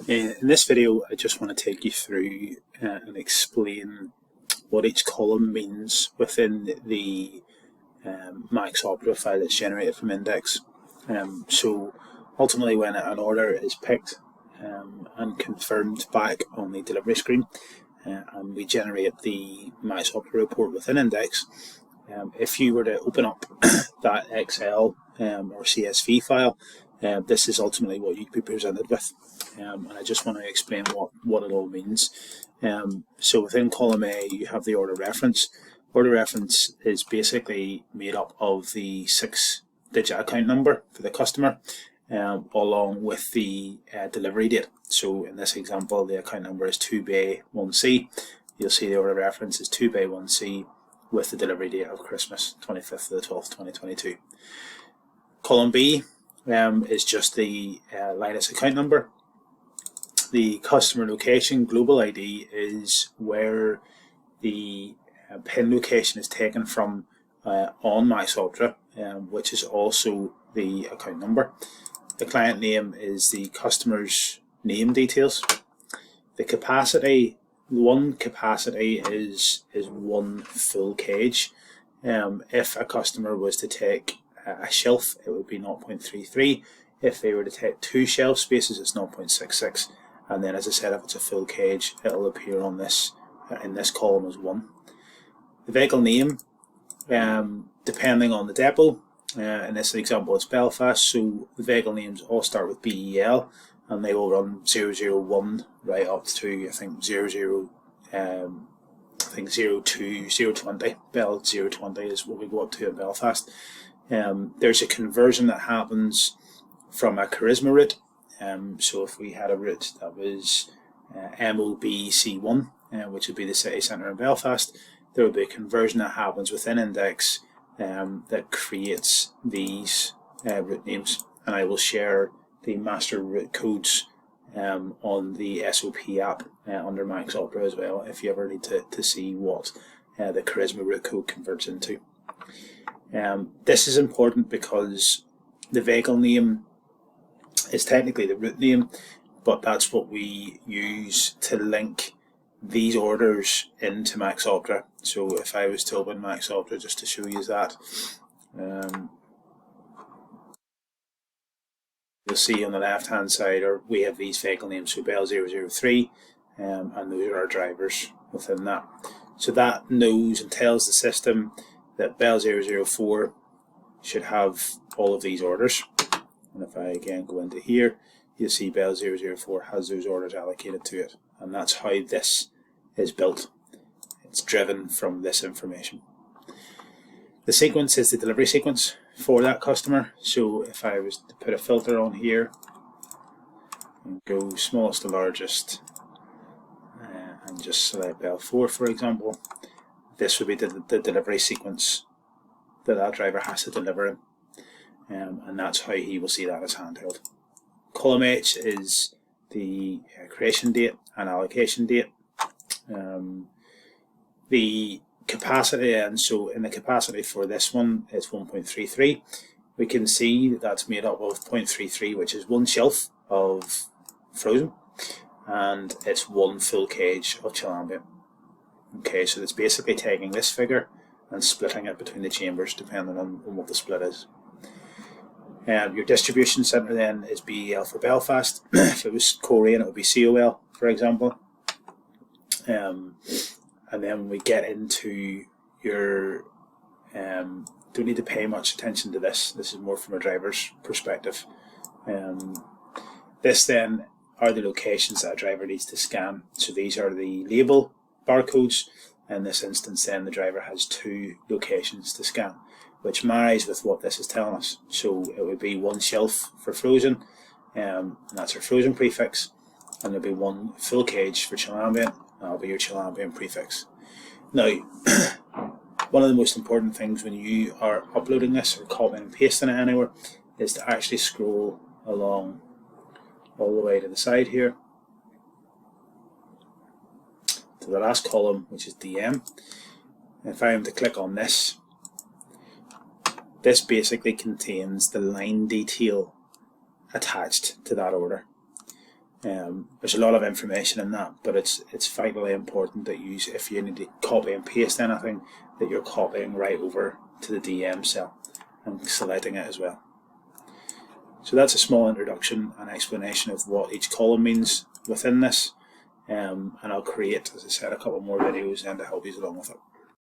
In this video, I just want to take you through and explain what each column means within the Max Opera file that's generated from Index. So ultimately, when an order is picked and confirmed back on the delivery screen, and we generate the Max Opera report within Index, if you were to open up that Excel or CSV file, this is ultimately what you'd be presented with. And I just want to explain what it all means. So within column A, you have the order reference. Order reference is basically made up of the 6-digit account number for the customer, along with the delivery date. So in this example, the account number is 2BA1C. You'll see the order reference is 2BA1C with the delivery date of Christmas, 25th of the 12th, 2022. Column B is just the Linus account number. The customer location, global ID, is where the PIN location is taken from on Max Opera, which is also the account number. The client name is the customer's name details. The capacity, one capacity is one full cage. If a customer was to take a shelf, it would be 0.33. If they were to take 2 shelf spaces, it's 0.66. And then, as I said, if it's a full cage, it'll appear on this in this column as 1. The vehicle name, depending on the depot, in this example it's Belfast, so the vehicle names all start with BEL, and they will run 001 right up to I think 02, 020. Bell 020 is what we go up to in Belfast. There's a conversion that happens from a Charisma route. So if we had a route that was MOBC1, which would be the city centre in Belfast, there would be a conversion that happens within Index that creates these route names, and I will share the master route codes on the SOP app under Max Opera as well, if you ever need to see what the Charisma route code converts into. This is important because the vehicle name is technically the route name, but that's what we use to link these orders into Max Opera. So if I was to open Max Opera just to show you that, you'll see on the left hand side we have these vehicle names, so Bell 003, and those are our drivers within that. So that knows and tells the system that Bell 004 should have all of these orders. And if I again go into here, you'll see Bell 004 has those orders allocated to it. And that's how this is built. It's driven from this information. The sequence is the delivery sequence for that customer. So if I was to put a filter on here and go smallest to largest and just select Bell 4, for example, this would be the delivery sequence that driver has to deliver in. And that's how he will see that as handheld. Column H is the creation date and allocation date. The capacity, and so in the capacity for this one, it's 1.33. We can see that that's made up of 0.33, which is 1 shelf of frozen, and it's 1 full cage of chill ambient. Okay, so it's basically taking this figure and splitting it between the chambers depending on what the split is. Your distribution centre then is BEL for Belfast. If it was Coleraine, it would be COL, for example. And then we get into your, don't need to pay much attention to this. This is more from a driver's perspective. This then are the locations that a driver needs to scan. So these are the label barcodes. In this instance then the driver has 2 locations to scan, which marries with what this is telling us. So it would be 1 shelf for frozen, and that's our frozen prefix, and there'll be 1 full cage for chill ambient, and that'll be your chill ambient prefix. Now, one of the most important things when you are uploading this or copying and pasting it anywhere is to actually scroll along all the way to the side here to the last column, which is DM. If I am to click on this, this basically contains the line detail attached to that order. There's a lot of information in that, but it's vitally important that if you need to copy and paste anything, that you're copying right over to the DM cell and selecting it as well. So that's a small introduction and explanation of what each column means within this, and I'll create, as I said, a couple more videos then to help you along with it.